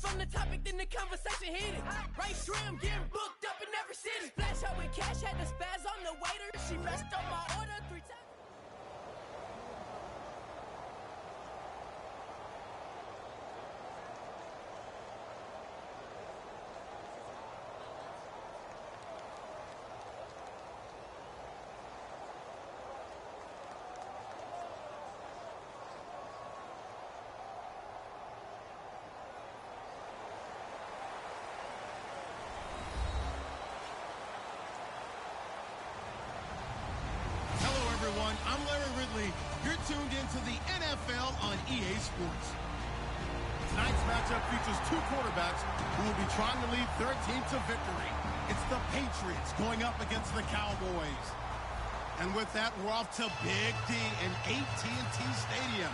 on the topic, then the conversation heated. Right trim, getting booked up in every city. Splash her with cash, had to spaz on the waiter. She messed up my order 3 times. I'm Larry Ridley. You're tuned into the NFL on EA Sports. Tonight's matchup features 2 quarterbacks who will be trying to lead their team to victory. It's the Patriots going up against the Cowboys. And with that, we're off to Big D in AT&T Stadium,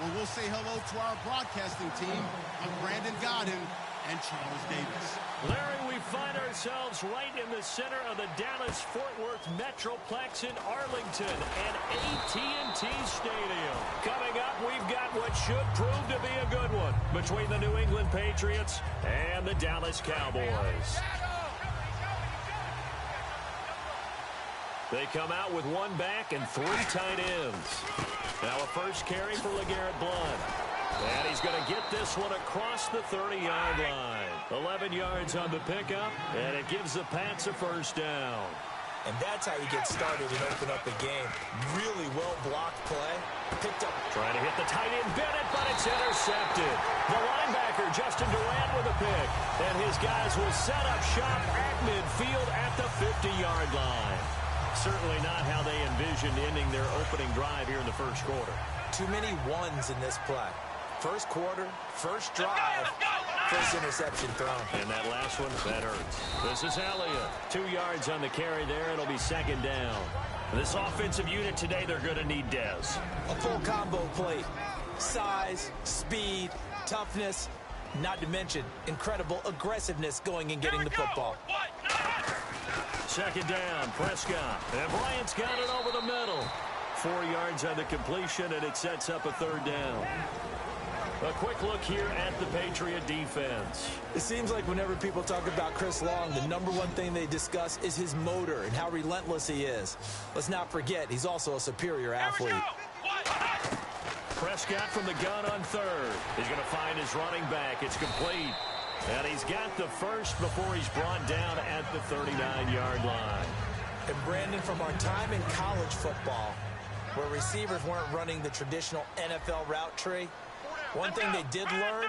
where we'll say hello to our broadcasting team of Brandon Godden and Charles Davis. Larry, we find ourselves right in the center of the Dallas-Fort Worth Metroplex in Arlington and AT&T Stadium. Coming up, we've got what should prove to be a good one between the New England Patriots and the Dallas Cowboys. They come out with 1 back and 3 tight ends. Now a first carry for LeGarrette Blount. And he's going to get this one across the 30-yard line. 11 yards on the pickup, and it gives the Pats a first down. And that's how you get started and open up the game. Really well-blocked play. Picked up. Trying to hit the tight end Bennett, but it's intercepted. The linebacker, Justin Durant, with a pick. And his guys will set up shop at midfield at the 50-yard line. Certainly not how they envisioned ending their opening drive here in the first quarter. Too many ones in this play. First quarter, first drive, first interception thrown. And that last one, that hurts. This is Elliott. 2 yards on the carry there. It'll be second down. This offensive unit today, they're going to need Dez. A full combo plate. Size, speed, toughness, not to mention incredible aggressiveness going and getting the football. Second down, Prescott. And Bryant's got it over the middle. 4 yards on the completion, and it sets up a third down. A quick look here at the Patriot defense. It seems like whenever people talk about Chris Long, the number one thing they discuss is his motor and how relentless he is. Let's not forget, he's also a superior athlete. Prescott from the gun on third. He's going to find his running back. It's complete. And he's got the first before he's brought down at the 39-yard line. And Brandon, from our time in college football, where receivers weren't running the traditional NFL route tree, one thing they did learn,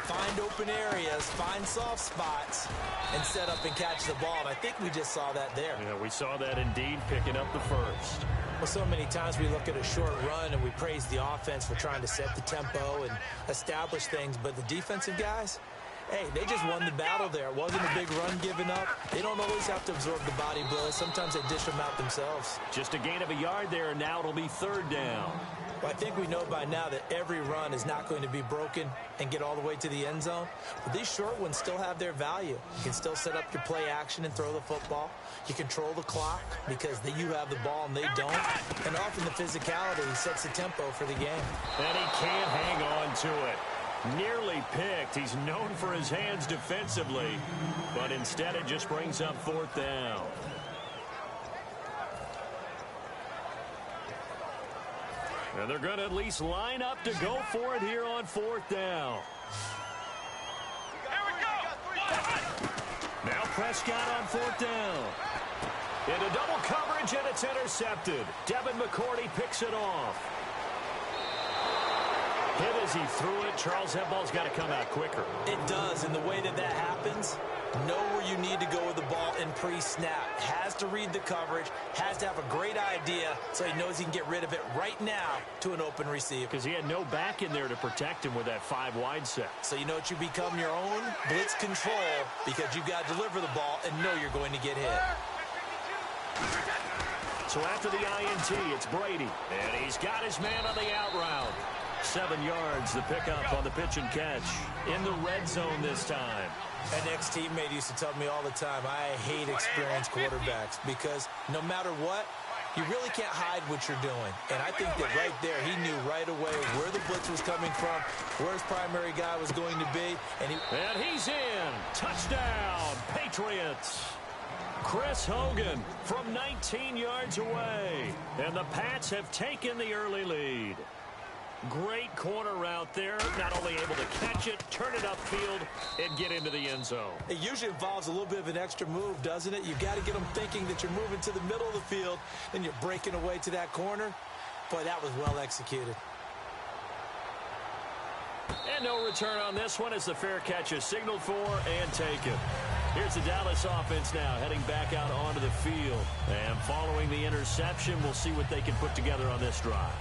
find open areas, find soft spots, and set up and catch the ball. And I think we just saw that there. Yeah, we saw that indeed, picking up the first. Well, so many times we look at a short run and we praise the offense for trying to set the tempo and establish things. But the defensive guys, hey, they just won the battle there. It wasn't a big run given up. They don't always have to absorb the body blows. Sometimes they dish them out themselves. Just a gain of a yard there, and now it'll be third down. Well, I think we know by now that every run is not going to be broken and get all the way to the end zone. But these short ones still have their value. You can still set up your play action and throw the football. You control the clock because you have the ball and they don't. And often the physicality sets the tempo for the game. And he can't hang on to it. Nearly picked. He's known for his hands defensively, but instead it just brings up fourth down. And they're going to at least line up to go for it here on fourth down. Now Prescott on fourth down. Into double coverage, and it's intercepted. Devin McCourty picks it off. Hit as he threw it. Charles, that ball's got to come out quicker. It does, and the way that happens, know where you need to go with the ball in pre-snap. Has to read the coverage, has to have a great idea so he knows he can get rid of it right now to an open receiver. Because he had no back in there to protect him with that 5-wide set. So you know what, you become your own blitz control because you've got to deliver the ball and know you're going to get hit. So after the INT, it's Brady. And he's got his man on the out route. 7 yards, the pickup on the pitch and catch. In the red zone this time. An ex-teammate used to tell me all the time, I hate experienced quarterbacks because no matter what, You really can't hide what you're doing. And I think that right there, he knew right away where the blitz was coming from, where his primary guy was going to be. And he's in. Touchdown, Patriots. Chris Hogan from 19 yards away. And the Pats have taken the early lead. Great corner route there. Not only able to catch it, turn it upfield, and get into the end zone. It usually involves a little bit of an extra move, doesn't it? You've got to get them thinking that you're moving to the middle of the field, and you're breaking away to that corner. Boy, that was well executed. And no return on this one as the fair catch is signaled for and taken. Here's the Dallas offense now heading back out onto the field. And following the interception, we'll see what they can put together on this drive.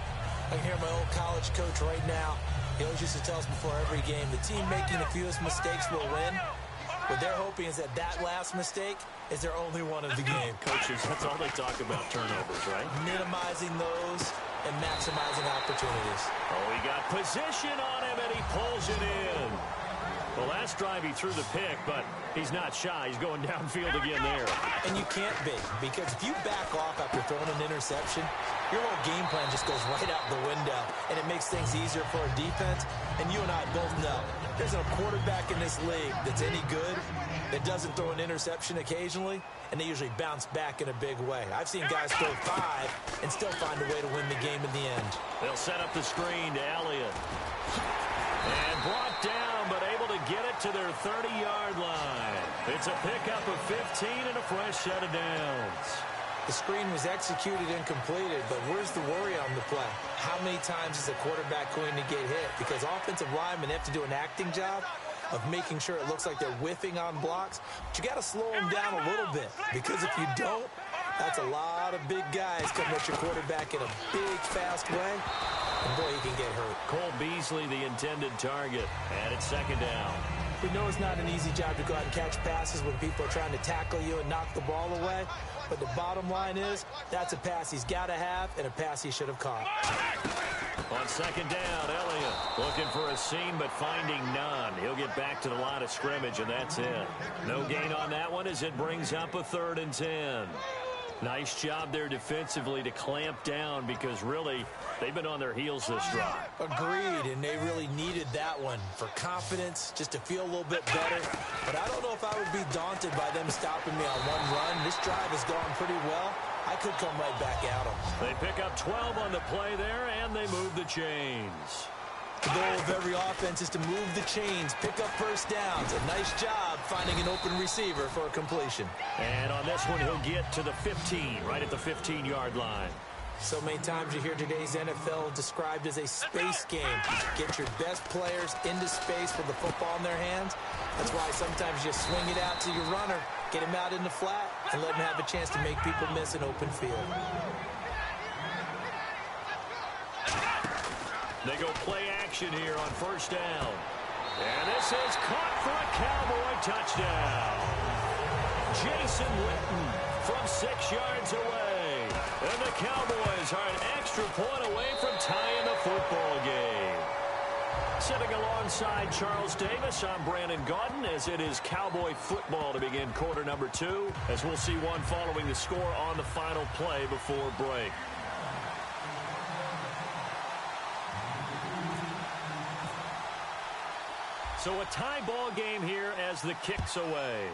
I can hear my old college coach right now. He always used to tell us before every game, the team making the fewest mistakes will win. What they're hoping is that that last mistake is their only one of the game. Coaches, that's all they talk about, turnovers, right? Minimizing those and maximizing opportunities. Oh, he got position on him, and he pulls it in. The last drive he threw the pick, but he's not shy. He's going downfield again there. And you can't be, because if you back off after throwing an interception, your whole game plan just goes right out the window, and it makes things easier for a defense. And you and I both know there's a quarterback in this league that's any good that doesn't throw an interception occasionally, and they usually bounce back in a big way. I've seen guys throw 5 and still find a way to win the game in the end. They'll set up the screen to Elliott. And brought down, but able to get it to their 30-yard line. It's a pickup of 15 and a fresh set of downs. The screen was executed and completed, but where's the worry on the play? How many times is a quarterback going to get hit? Because offensive linemen have to do an acting job of making sure it looks like they're whiffing on blocks. But you got to slow them down a little bit, because if you don't, that's a lot of big guys coming at your quarterback in a big, fast way. And boy, he can get hurt. Cole Beasley, the intended target, and it's second down. We know it's not an easy job to go out and catch passes when people are trying to tackle you and knock the ball away. But the bottom line is, that's a pass he's got to have and a pass he should have caught. On second down, Elliott looking for a seam but finding none. He'll get back to the line of scrimmage, and that's it. No gain on that one as it brings up a 3rd and 10. Nice job there defensively to clamp down, because really they've been on their heels this drive. Agreed, and they really needed that one for confidence, just to feel a little bit better. But I don't know if I would be daunted by them stopping me on one run. This drive has gone pretty well. I could come right back at them. They pick up 12 on the play there, and they move the chains. The goal of every offense is to move the chains, pick up first downs. A nice job finding an open receiver for a completion. And on this one, he'll get to the 15, right at the 15-yard line. So many times you hear today's NFL described as a space game. Get your best players into space with the football in their hands. That's why sometimes you swing it out to your runner, get him out in the flat, and let him have a chance to make people miss an open field. They go play action here on first down. And this is caught for a Cowboy touchdown. Jason Witten from 6 yards away. And the Cowboys are an extra point away from tying the football game. Sitting alongside Charles Davis, I'm Brandon Gaudin, as it is Cowboy football to begin quarter number 2, as we'll see one following the score on the final play before break. So a tie ball game here as the kick's away.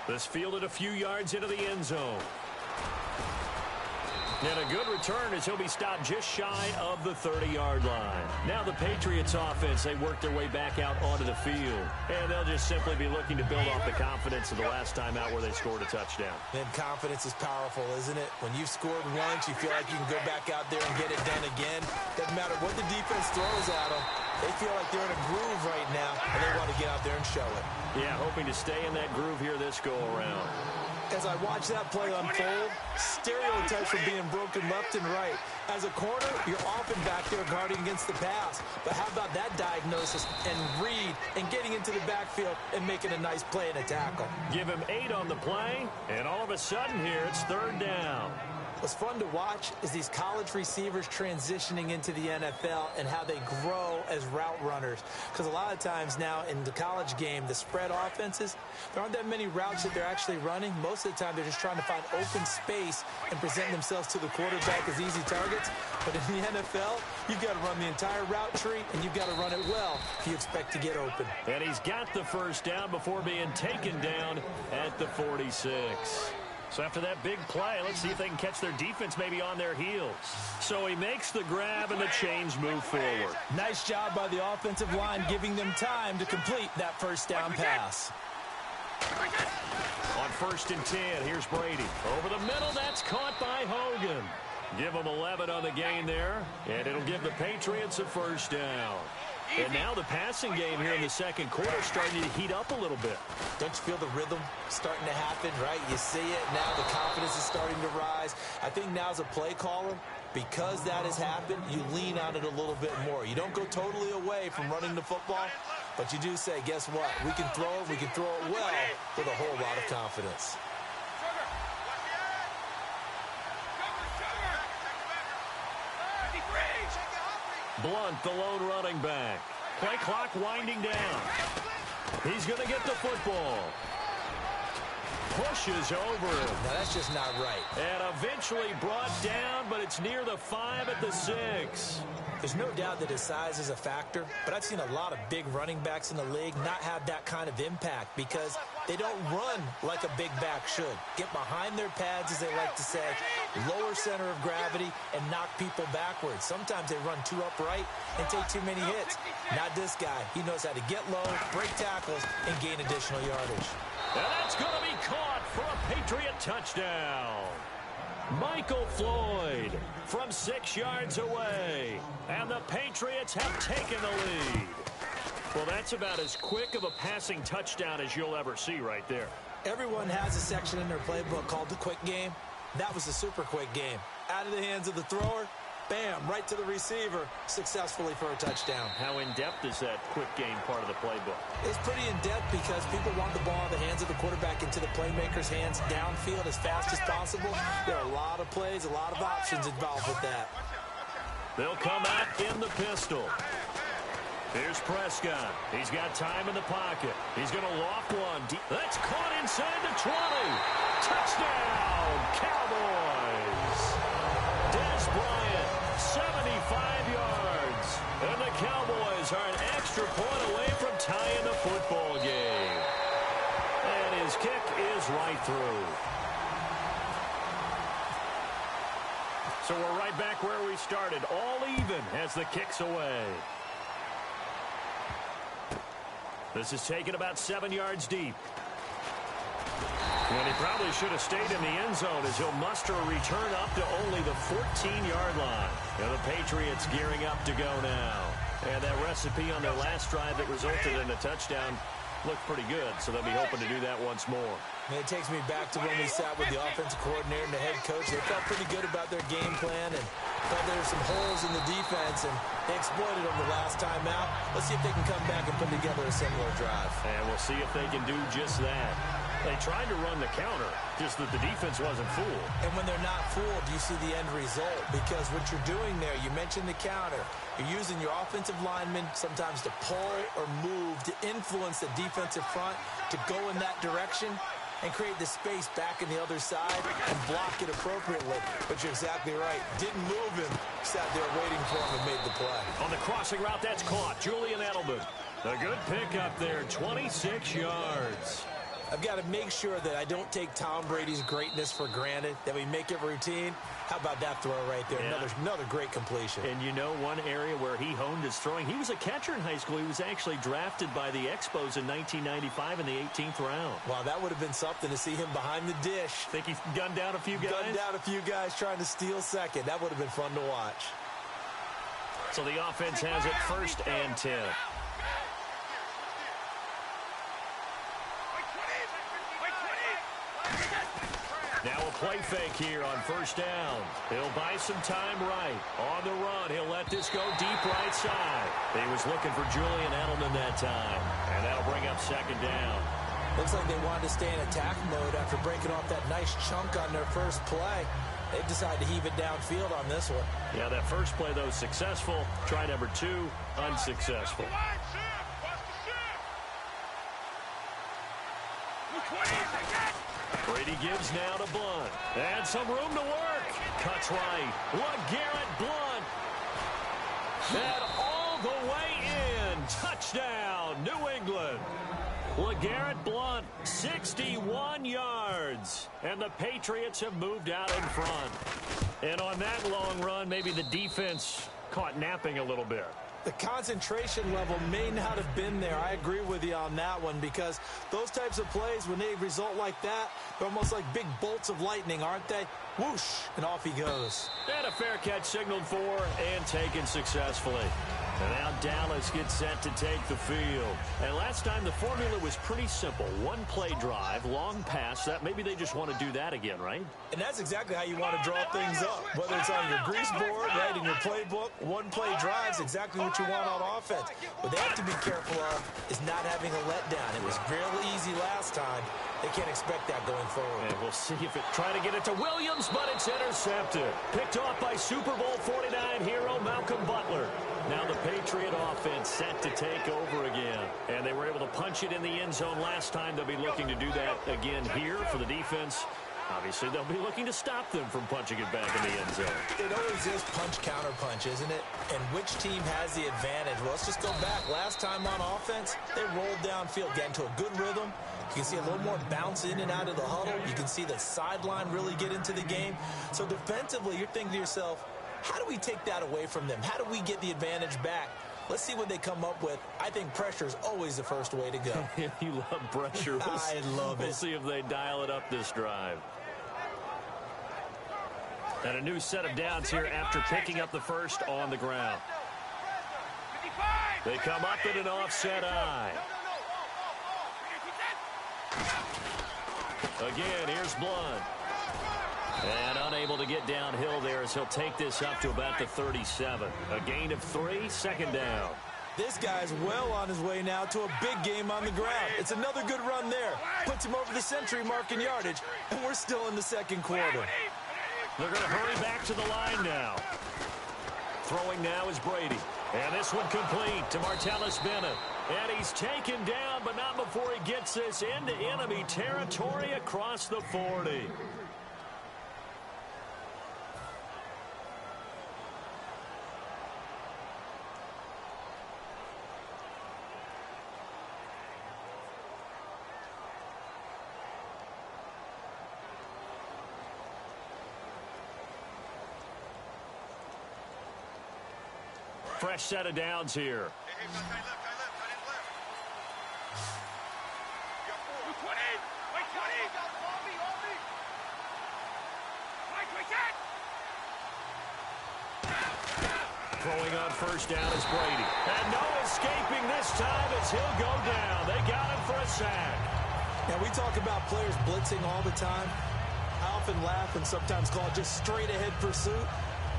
This fielded a few yards into the end zone. And a good return as he'll be stopped just shy of the 30-yard line. Now the Patriots offense, they work their way back out onto the field. And they'll just simply be looking to build off the confidence of the last time out where they scored a touchdown. And confidence is powerful, isn't it? When you've scored once, you feel like you can go back out there and get it done again. Doesn't matter what the defense throws at them. They feel like they're in a groove right now, and they want to get out there and show it. Yeah, hoping to stay in that groove here this go-around. As I watch that play unfold, stereotypes are being broken left and right. As a corner, you're often back there guarding against the pass. But how about that diagnosis and read and getting into the backfield and making a nice play and a tackle? Give him 8 on the play, and all of a sudden here it's 3rd down. What's fun to watch is these college receivers transitioning into the NFL and how they grow as route runners. Because a lot of times now in the college game, the spread offenses, there aren't that many routes that they're actually running. Most of the time, they're just trying to find open space and present themselves to the quarterback as easy targets. But in the NFL, you've got to run the entire route tree, and you've got to run it well if you expect to get open. And he's got the first down before being taken down at the 46. So after that big play, let's see if they can catch their defense maybe on their heels. So he makes the grab and the chains move forward. Nice job by the offensive line giving them time to complete that first down pass. On 1st and 10, here's Brady. Over the middle, that's caught by Hogan. Give them 11 on the gain there, and it'll give the Patriots a first down. And now the passing game here in the second quarter starting to heat up a little bit. Don't you feel the rhythm starting to happen, right? You see it now. The confidence is starting to rise. I think now as a play caller, because that has happened, you lean on it a little bit more. You don't go totally away from running the football, but you do say, guess what? We can throw it. We can throw it well with a whole lot of confidence. Blunt, the lone running back. Play clock winding down. He's going to get the football. Pushes over him. Now, that's just not right. And eventually brought down, but it's near the 5 at the 6. There's no doubt that his size is a factor, but I've seen a lot of big running backs in the league not have that kind of impact because they don't run like a big back should. Get behind their pads, as they like to say, lower center of gravity, and knock people backwards. Sometimes they run too upright and take too many hits. Not this guy. He knows how to get low, break tackles, and gain additional yardage. And that's going to be caught for a Patriot touchdown. Michael Floyd from 6 yards away. And the Patriots have taken the lead. Well, that's about as quick of a passing touchdown as you'll ever see right there. Everyone has a section in their playbook called the quick game. That was a super quick game. Out of the hands of the thrower, bam, right to the receiver, successfully for a touchdown. How in-depth is that quick game part of the playbook? It's pretty in-depth because people want the ball in the hands of the quarterback into the playmaker's hands downfield as fast as possible. There are a lot of plays, a lot of options involved with that. They'll come out in the pistol. Here's Prescott. He's got time in the pocket. He's going to loft one. That's caught inside the 20. Touchdown, Cowboys. Des Bryant, 75 yards. And the Cowboys are an extra point away from tying the football game. And his kick is right through. So we're right back where we started. All even as the kick's away. This is taken about 7 yards deep. And he probably should have stayed in the end zone as he'll muster a return up to only the 14-yard line. And the Patriots gearing up to go now. And that recipe on their last drive that resulted in a touchdown looked pretty good, so they'll be hoping to do that once more. And it takes me back to when we sat with the offensive coordinator and the head coach. They felt pretty good about their game plan and felt there were some holes in the defense, and they exploited them the last time out. Let's see if they can come back and put together a similar drive. And we'll see if they can do just that. They tried to run the counter, just that the defense wasn't fooled. And when they're not fooled, you see the end result. Because what you're doing there, you mentioned the counter. You're using your offensive linemen sometimes to pull or move to influence the defensive front to go in that direction and create the space back in the other side and block it appropriately. But you're exactly right. Didn't move him. Sat there waiting for him and made the play. On the crossing route, that's caught. Julian Edelman. A good pick up there, 26 yards. I've got to make sure that I don't take Tom Brady's greatness for granted, that we make it routine. How about that throw right there? Yeah. Another great completion. And you know one area where he honed his throwing? He was a catcher in high school. He was actually drafted by the Expos in 1995 in the 18th round. Wow, that would have been something to see him behind the dish. Think he gunned down a few guys? Gunned down a few guys trying to steal second. That would have been fun to watch. So the offense has it 1st and 10. Now a play fake here on 1st down. He'll buy some time right. On the run, he'll let this go deep right side. He was looking for Julian Edelman that time. And that'll bring up 2nd down. Looks like they wanted to stay in attack mode after breaking off that nice chunk on their first play. They decide to heave it downfield on this one. Yeah, that first play, though, successful. Try number 2, unsuccessful. Brady gives now to Blunt. And some room to work. Cuts right. LeGarrette Blunt. And all the way in. Touchdown, New England. LeGarrette Blunt, 61 yards. And the Patriots have moved out in front. And on that long run, maybe the defense caught napping a little bit. The concentration level may not have been there. I agree with you on that one, because those types of plays, when they result like that, they're almost like big bolts of lightning, aren't they? Whoosh, and off he goes. And a fair catch signaled for and taken successfully. And now Dallas gets set to take the field. And last time the formula was pretty simple. One play drive, long pass. That maybe they just want to do that again, right? And that's exactly how you want to draw things up. Whether it's on your grease board, right, in your playbook, one play drive's exactly what you want on offense. What they have to be careful of is not having a letdown. It was real easy last time. They can't expect that going forward. And we'll see if it try to get it to Williams, but it's intercepted. Picked off by Super Bowl 49 hero Malcolm Butler. Now the Patriot offense set to take over again. And they were able to punch it in the end zone last time. They'll be looking to do that again here for the defense. Obviously, they'll be looking to stop them from punching it back in the end zone. It always is punch-counter-punch, isn't it? And which team has the advantage? Well, let's just go back. Last time on offense, they rolled downfield, get into a good rhythm. You can see a little more bounce in and out of the huddle. You can see the sideline really get into the game. So defensively, you're thinking to yourself, how do we take that away from them? How do we get the advantage back? Let's see what they come up with. I think pressure is always the first way to go. You love pressure. I love it. We'll see if they dial it up this drive. And a new set of downs here after picking up the first on the ground. They come up in an offset eye. Again, here's Blunt. And unable to get downhill there as he'll take this up to about the 37. A gain of 3, second down. This guy's well on his way now to a big game on the ground. It's another good run there. Puts him over the century mark in yardage, and we're still in the second quarter. They're going to hurry back to the line now. Throwing now is Brady. And this one complete to Martellus Bennett. And he's taken down, but not before he gets this into enemy territory across the 40. Fresh set of downs here. Throwing on first down is Brady. And no escaping this time as he'll go down. They got him for a sack. Now, we talk about players blitzing all the time. I often laugh and sometimes call it just straight-ahead pursuit.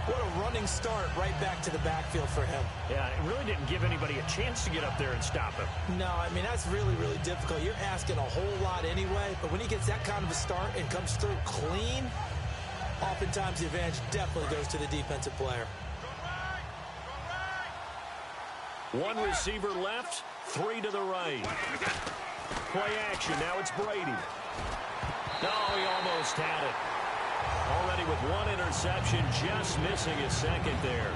What a running start right back to the backfield for him. Yeah, it really didn't give anybody a chance to get up there and stop him. No, I mean, that's really, really difficult. You're asking a whole lot anyway, but when he gets that kind of a start and comes through clean, oftentimes the advantage definitely goes to the defensive player. One receiver left, 3 to the right. Play action, now it's Brady. No, he almost had it. Already with 1 interception, just missing his second there.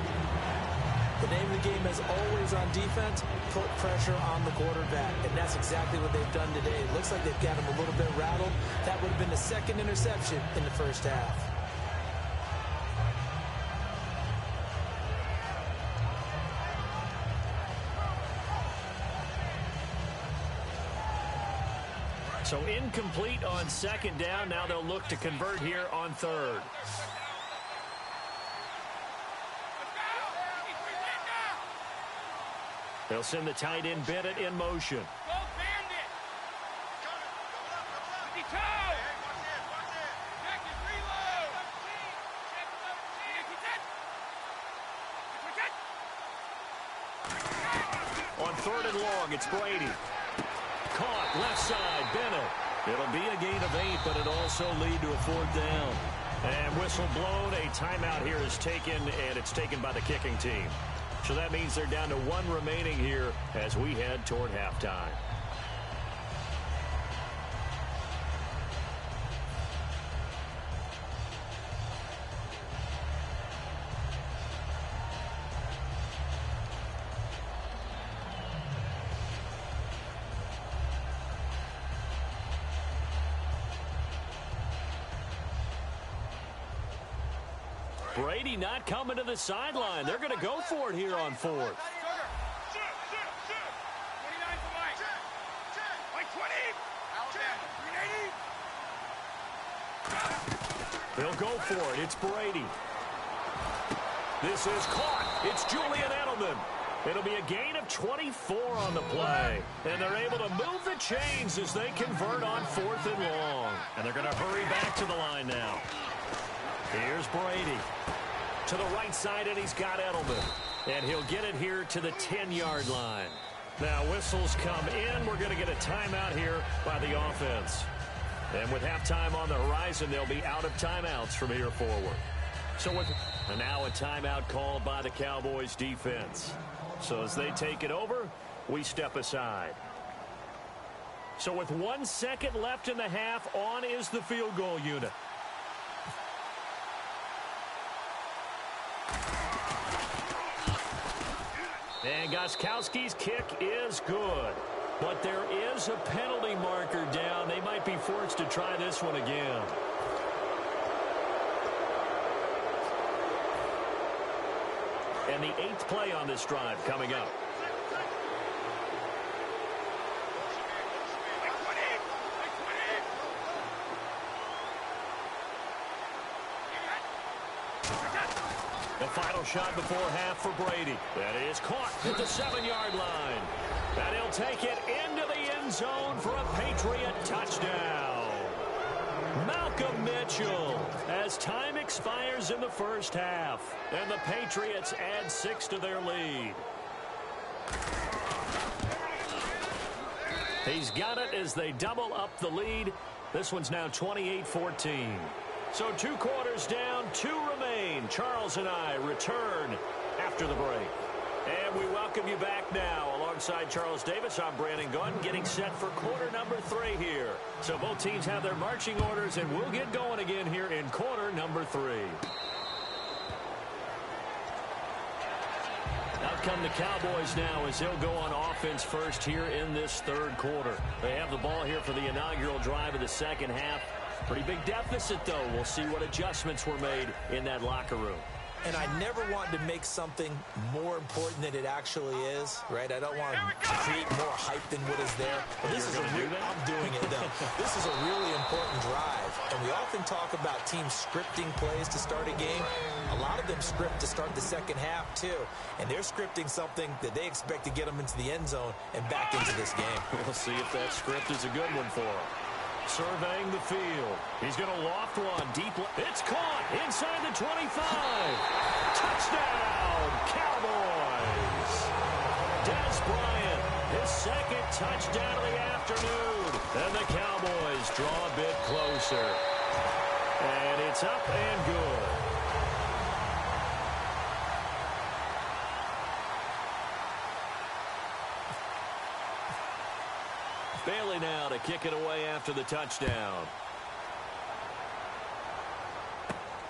The name of the game is always on defense, put pressure on the quarterback. And that's exactly what they've done today. It looks like they've got him a little bit rattled. That would have been the second interception in the first half. So incomplete on second down. Now they'll look to convert here on third. They'll send the tight end Bennett in motion. On third and long, it's Brady. Caught left side, Bennett. It'll be a gain of 8, but it also lead to a 4th down. And whistle blown. A timeout here is taken, and it's taken by the kicking team. So that means they're down to one remaining here as we head toward halftime. Brady not coming to the sideline. They're going to go for it here on fourth. They'll go for it. It's Brady. This is caught. It's Julian Edelman. It'll be a gain of 24 on the play. And they're able to move the chains as they convert on 4th and long. And they're going to hurry back to the line now. Here's Brady. To the right side, and he's got Edelman. And he'll get it here to the 10-yard line. Now, whistles come in. We're going to get a timeout here by the offense. And with halftime on the horizon, they'll be out of timeouts from here forward. And now a timeout called by the Cowboys defense. So as they take it over, we step aside. So with 1 second left in the half, on is the field goal unit. And Gostkowski's kick is good. But there is a penalty marker down. They might be forced to try this one again. And the 8th play on this drive coming up. The final shot before half for Brady. That is caught at the 7-yard line. And he'll take it into the end zone for a Patriot touchdown. Malcolm Mitchell as time expires in the first half. And the Patriots add 6 to their lead. He's got it as they double up the lead. This one's now 28-14. So 2 quarters down, 2 remain. Charles and I return after the break. And we welcome you back now. Alongside Charles Davis, I'm Brandon Gunn, getting set for quarter number 3 here. So both teams have their marching orders, and we'll get going again here in quarter number 3. Out come the Cowboys now as they'll go on offense first here in this 3rd quarter. They have the ball here for the inaugural drive of the second half. Pretty big deficit, though. We'll see what adjustments were made in that locker room. And I never wanted to make something more important than it actually is, right? I don't want to create more hype than what is there. But this is I'm doing it, though. This is a really important drive. And we often talk about teams scripting plays to start a game. A lot of them script to start the second half, too. And they're scripting something that they expect to get them into the end zone and back into this game. We'll see if that script is a good one for them. Surveying the field. He's going to loft one deep. It's caught inside the 25. Touchdown, Cowboys. Des Bryant, his 2nd touchdown of the afternoon. And the Cowboys draw a bit closer. And it's up and good. Bailey now to kick it away after the touchdown.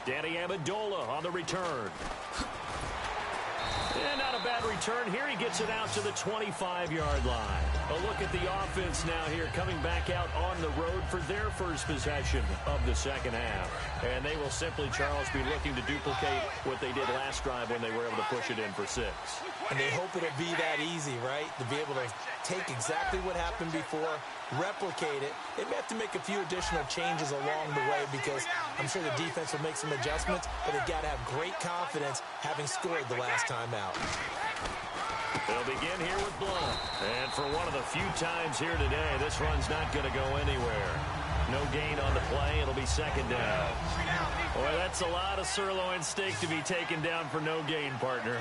Danny Amendola on the return. And not a bad return here. He gets it out to the 25-yard line. A look at the offense now here coming back out on the road for their first possession of the second half. And they will simply, Charles, be looking to duplicate what they did last drive when they were able to push it in for 6. And they hope it'll be that easy, right? To be able to take exactly what happened before, replicate it. They may have to make a few additional changes along the way because I'm sure the defense will make some adjustments, but they've got to have great confidence having scored the last time out. They'll begin here with Blunt. And for one of the few times here today, this run's not going to go anywhere. No gain on the play. It'll be second down. Boy, that's a lot of sirloin steak to be taken down for no gain, partner.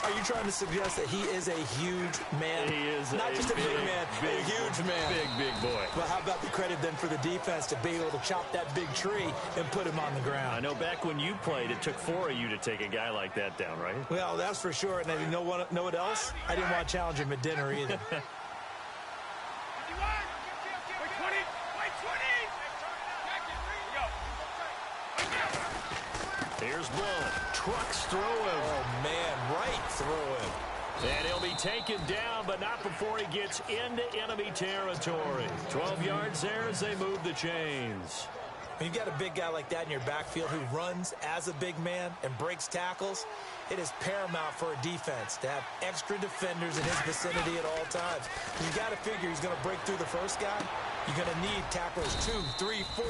Are you trying to suggest that he is a huge man? He is not just a big man, a huge man. Big boy. But how about the credit then for the defense to be able to chop that big tree and put him on the ground? I know back when you played, it took 4 of you to take a guy like that down, right? Well, that's for sure. And you know what else? I didn't want to challenge him at dinner either. Here's Blunt. Trucks through him. Oh, man, right through him. And he'll be taken down, but not before he gets into enemy territory. 12 yards there as they move the chains. When you've got a big guy like that in your backfield who runs as a big man and breaks tackles, it is paramount for a defense to have extra defenders in his vicinity at all times. You've got to figure he's going to break through the first guy. You're going to need tacklers 2, 3, 4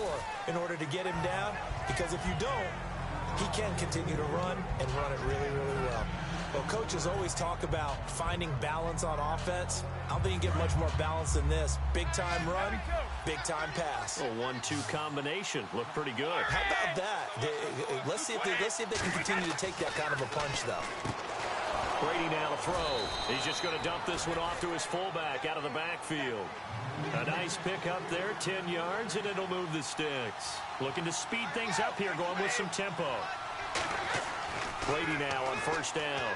in order to get him down, because if you don't, he can continue to run and run it really, really well. Well, coaches always talk about finding balance on offense. I don't think you get much more balance than this. Big-time run, big-time pass. A 1-2 combination. Looked pretty good. How about that? Let's see if they can continue to take that kind of a punch, though. Brady now to throw. He's just going to dump this one off to his fullback out of the backfield. A nice pick up there, 10 yards, and it'll move the sticks. Looking to speed things up here, going with some tempo. Brady now on first down.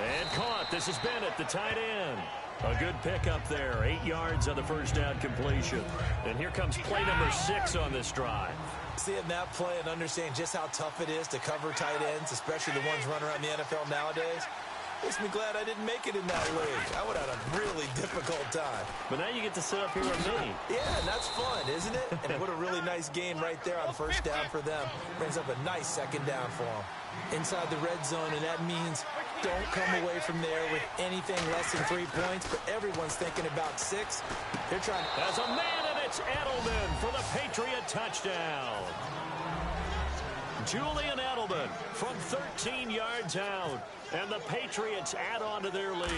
And caught. This is Bennett, the tight end. A good pickup there. 8 yards on the first down completion. And here comes play number 6 on this drive. Seeing that play and understanding just how tough it is to cover tight ends, especially the ones running around the NFL nowadays, makes me glad I didn't make it in that league. I would have had a really difficult time. But now you get to sit up here with me. Yeah, and that's fun, isn't it? And what a really nice gain right there on first down for them. Brings up a nice second down for them. Inside the red zone, and that means don't come away from there with anything less than 3 points, but everyone's thinking about 6. They're trying. As a man, and it's Edelman for the Patriot touchdown. Julian Edelman from 13 yards out. And the Patriots add on to their lead.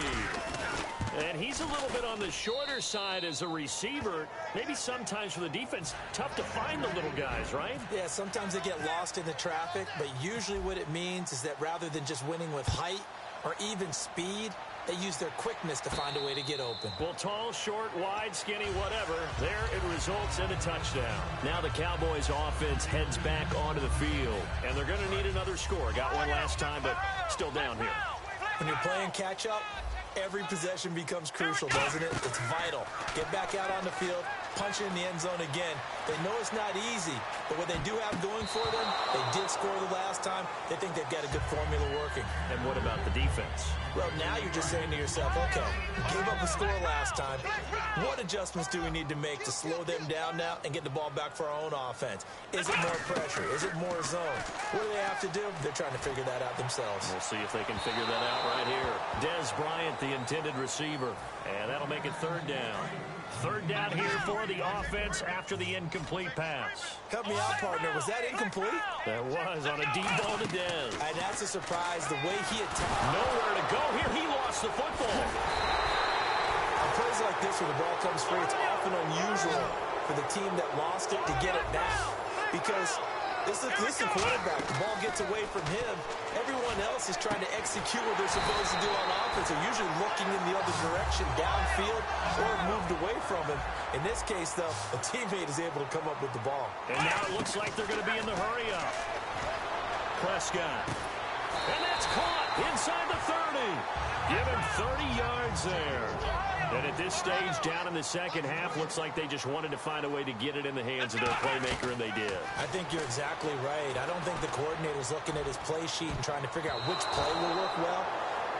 And he's a little bit on the shorter side as a receiver. Maybe sometimes for the defense, tough to find the little guys, right? Yeah, sometimes they get lost in the traffic, but usually what it means is that rather than just winning with height or even speed, they use their quickness to find a way to get open. Well, tall, short, wide, skinny, whatever. There it results in a touchdown. Now the Cowboys offense heads back onto the field. And they're going to need another score. Got one last time, but still down here. When you're playing catch-up, every possession becomes crucial, doesn't it? It's vital. Get back out on the field, punch it in the end zone again. They know it's not easy, but what they do have going for them, they did score the last time. They think they've got a good formula working. And what about the defense? Well, now you're just saying to yourself, okay, gave up a score last time. What adjustments do we need to make to slow them down now and get the ball back for our own offense? Is it more pressure? Is it more zone? What do they have to do? They're trying to figure that out themselves. We'll see if they can figure that out right here. Des Bryant, the intended receiver. And that'll make it third down. Third down here for the offense after the incomplete pass. Help me out, partner. Was that incomplete? That was on a deep ball to Dez. And that's a surprise. The way he attacked. Nowhere to go here. He lost the football. On plays like this where the ball comes free, it's often unusual for the team that lost it to get it back. Because this is a quarterback. The ball gets away from him. Everyone else is trying to execute what they're supposed to do on offense. They're usually looking in the other direction, downfield, or moved away from him. In this case, though, a teammate is able to come up with the ball. And now it looks like they're going to be in the hurry-up. Prescott. And that's caught inside the 30. Give him 30 yards there. And at this stage, down in the second half, looks like they just wanted to find a way to get it in the hands of their playmaker, and they did. I think you're exactly right. I don't think the coordinator's looking at his play sheet and trying to figure out which play will work well.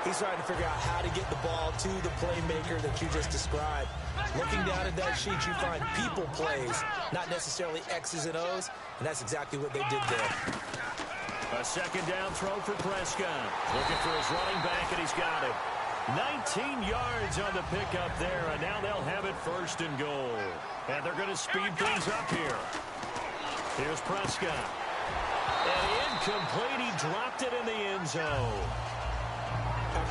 He's trying to figure out how to get the ball to the playmaker that you just described. Looking down at that sheet, you find people plays, not necessarily X's and O's, and that's exactly what they did there. A second down throw for Prescott. Looking for his running back, and he's got it. 19 yards on the pickup there, and now they'll have it first and goal. And they're going to speed things up here. Here's Prescott. And incomplete. He dropped it in the end zone.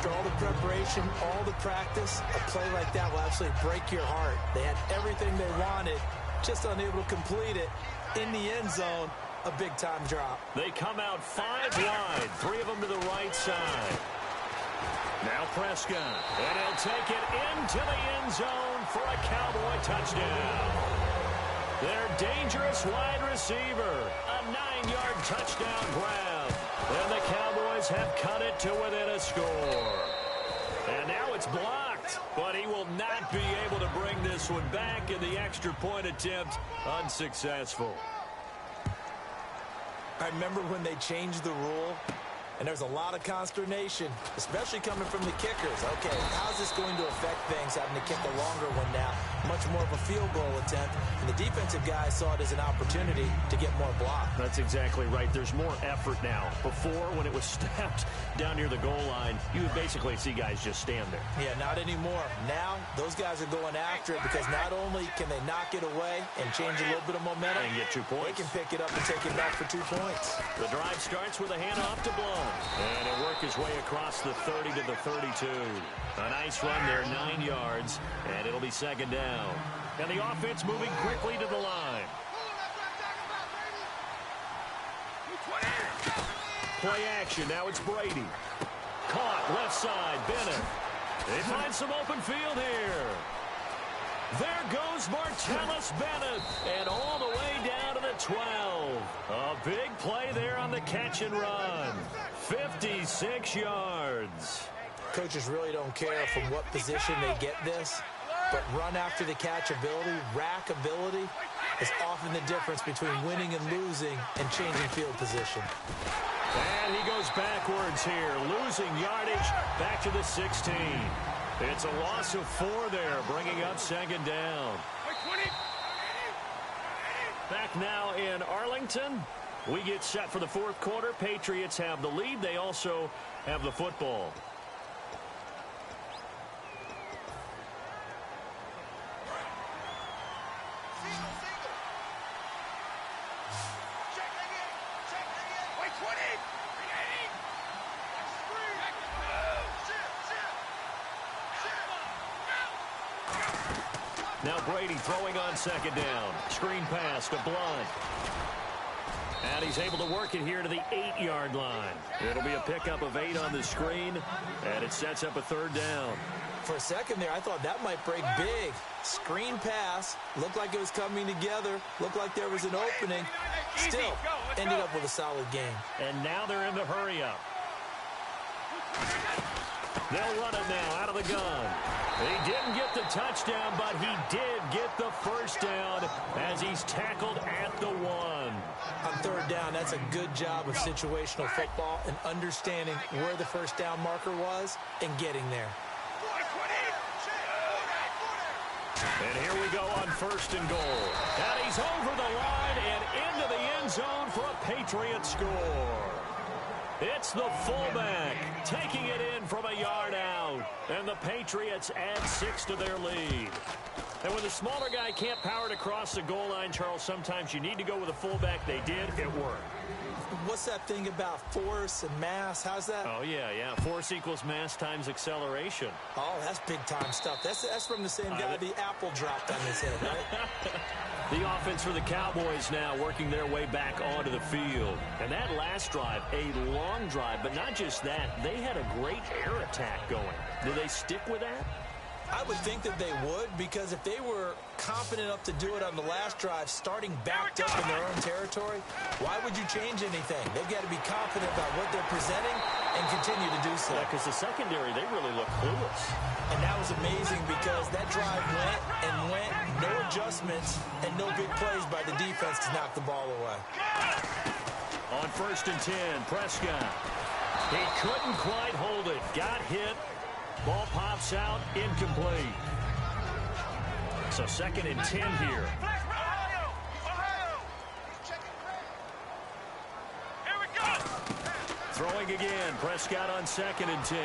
After all the preparation, all the practice, a play like that will absolutely break your heart. They had everything they wanted, just unable to complete it. In the end zone, a big-time drop. They come out 5 wide, 3 of them to the right side. Now Prescott, and he'll take it into the end zone for a Cowboy touchdown. Their dangerous wide receiver, a 9-yard touchdown grab. And the Cowboys have cut it to within a score. And now it's blocked, but he will not be able to bring this one back, in the extra point attempt unsuccessful. I remember when they changed the rule, and there was a lot of consternation, especially coming from the kickers. Okay, how's this going to affect things, having to kick a longer one now? Much more of a field goal attempt, and the defensive guys saw it as an opportunity to get more block. That's exactly right. There's more effort now. Before, when it was snapped down near the goal line, you would basically see guys just stand there. Yeah, not anymore. Now, those guys are going after it, because not only can they knock it away and change a little bit of momentum, and get 2 points. They can pick it up and take it back for 2 points. The drive starts with a handoff to Blount. And he'll work his way across the 30 to the 32. A nice run there, 9 yards, and it'll be second down. And the offense moving quickly to the line. Play action, now it's Brady. Caught, left side, Bennett. They find some open field here. There goes Martellus Bennett, and all the way down to the 12. A big play there on the catch and run. 56 yards. Coaches really don't care from what position they get this, but run after the catch ability, rack ability, is often the difference between winning and losing and changing field position. And he goes backwards here, losing yardage back to the 16. It's a loss of 4 there, bringing up second down. Back now in Arlington. We get set for the 4th quarter. Patriots have the lead. They also have the football. Now Brady throwing on second down. Screen pass to Blount. And he's able to work it here to the 8-yard line. It'll be a pickup of 8 on the screen, and it sets up a 3rd down. For a second there, I thought that might break big. Screen pass. Looked like it was coming together. Looked like there was an opening. Still, ended up with a solid game. And now they're in the hurry-up. They'll run it now out of the gun. He didn't get the touchdown, but he did get the first down as he's tackled at the 1. On 3rd down, that's a good job of situational football and understanding where the first down marker was and getting there. And here we go on 1st and goal. And he's over the line and into the end zone for a Patriot score. It's the fullback taking it in from a yard out. And the Patriots add 6 to their lead. And when the smaller guy can't power it across the goal line, Charles, sometimes you need to go with a fullback. They did. It worked. What's that thing about force and mass? How's that? Oh, yeah. Force equals mass times acceleration. Oh, that's big-time stuff. That's from the same guy the apple dropped on his head, right? The offense for the Cowboys now working their way back onto the field. And that last drive, a long drive, but not just that. They had a great air attack going. Do they stick with that? I would think that they would, because if they were confident enough to do it on the last drive, starting backed up in their own territory, why would you change anything? They've got to be confident about what they're presenting and continue to do so. Yeah, because the secondary, they really look clueless. And that was amazing because that drive went, no adjustments, and no big plays by the defense to knock the ball away. On 1st and 10, Prescott. He couldn't quite hold it. Got hit. Ball pops out, incomplete. So 2nd and 10 here. Throwing again, Prescott on 2nd and 10.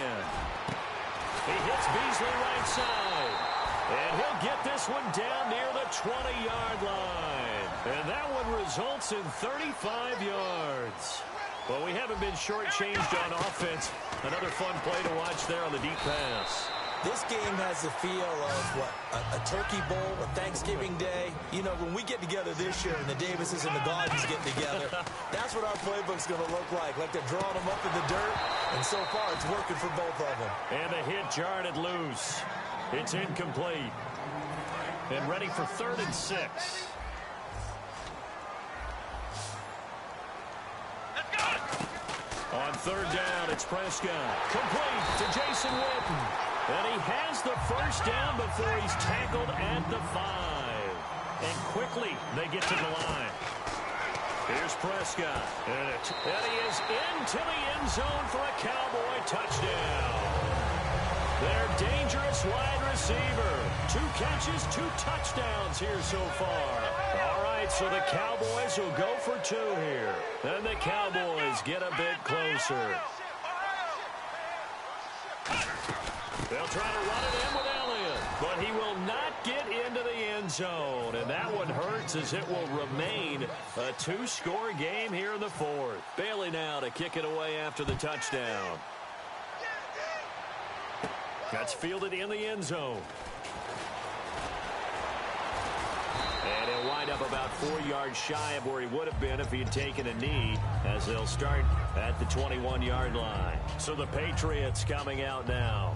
He hits Beasley right side. And he'll get this one down near the 20-yard line. And that one results in 35 yards. Well, we haven't been shortchanged on offense. Another fun play to watch there on the deep pass. This game has the feel of, what, a turkey bowl, a Thanksgiving day. You know, when we get together this year and the Davises and the Gaudens get together, that's what our playbook's going to look like. Like they're drawing them up in the dirt, and so far it's working for both of them. And the hit jarred it loose. It's incomplete. And ready for 3rd and 6. On 3rd down, it's Prescott. Complete to Jason Witten. And he has the first down before he's tackled at the 5. And quickly, they get to the line. Here's Prescott. And he is into the end zone for a Cowboy touchdown. Their dangerous wide receiver. 2 catches, 2 touchdowns here so far. All right, so the Cowboys will go for 2 here. And the Cowboys get a bit closer. They'll try to run it in with Elliott, but he will not get into the end zone. And that one hurts as it will remain a 2-score game here in the 4th. Bailey now to kick it away after the touchdown. That's fielded in the end zone. And he'll wind up about 4 yards shy of where he would have been if he had taken a knee, as they'll start at the 21-yard line. So the Patriots coming out now.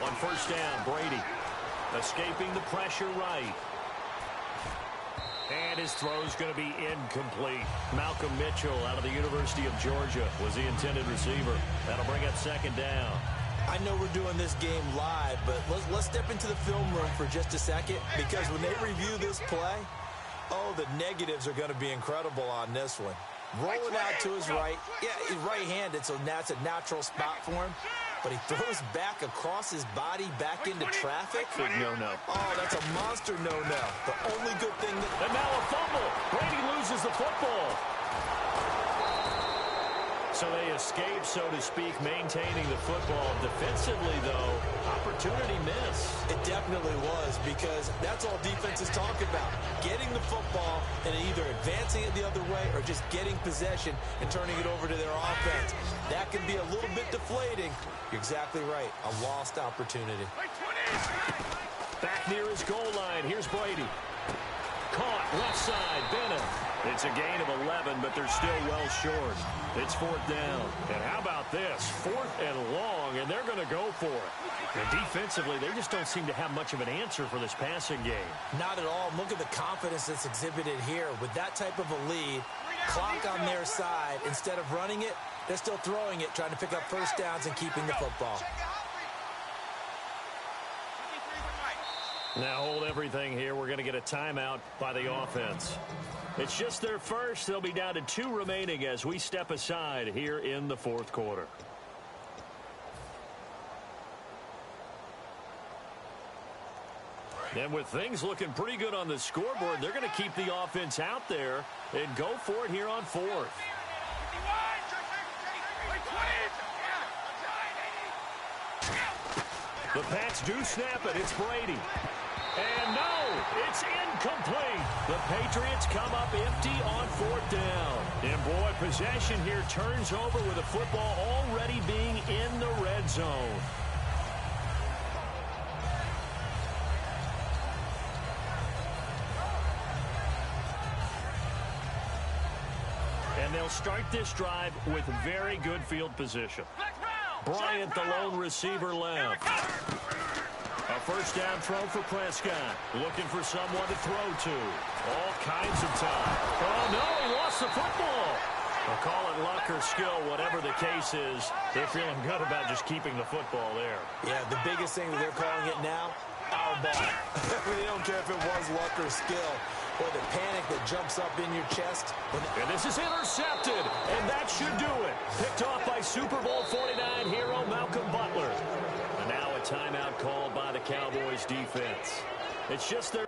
On 1st down, Brady escaping the pressure right. And his throw's going to be incomplete. Malcolm Mitchell out of the University of Georgia was the intended receiver. That'll bring up 2nd down. I know we're doing this game live, but let's step into the film room for just a second, because when they review this play, oh, the negatives are going to be incredible on this one. Rolling out to his right. Yeah, he's right-handed, so that's a natural spot for him. But he throws back across his body back into traffic. Big no-no. Oh, that's a monster no-no. The only good thing that... And now a fumble. Brady loses the football. So they escape, so to speak, maintaining the football. Defensively, though, opportunity miss. It definitely was, because that's all defenses talk about. Getting the football and either advancing it the other way or just getting possession and turning it over to their offense. That can be a little bit deflating. You're exactly right. A lost opportunity. Back near his goal line. Here's Brady. Caught left side. Bennett. It's a gain of 11, but they're still well short. It's 4th down. And how about this? 4th and long, and they're going to go for it. And defensively, they just don't seem to have much of an answer for this passing game. Not at all. Look at the confidence that's exhibited here. With that type of a lead, clock on their side, instead of running it, they're still throwing it, trying to pick up 1st downs and keeping the football. Now hold everything here. We're going to get a timeout by the offense. It's just their first. They'll be down to 2 remaining as we step aside here in the 4th quarter. And with things looking pretty good on the scoreboard, they're going to keep the offense out there and go for it here on 4th. The Pats do snap it. It's Brady. And no, it's incomplete. The Patriots come up empty on 4th down. And boy, possession here turns over with the football already being in the red zone. And they'll start this drive with very good field position. Bryant, the lone receiver, left. A 1st down throw for Prescott. Looking for someone to throw to. All kinds of time. Oh, no, he lost the football. They'll call it luck or skill, whatever the case is. They're feeling good about just keeping the football there. Yeah, the biggest thing that they're calling it now, our ball. They don't care if it was luck or skill. Or the panic that jumps up in your chest. And this is intercepted, and that should do it. Picked off by Super Bowl 49 hero Malcolm Butler. And now a timeout called by the Cowboys defense. It's just their...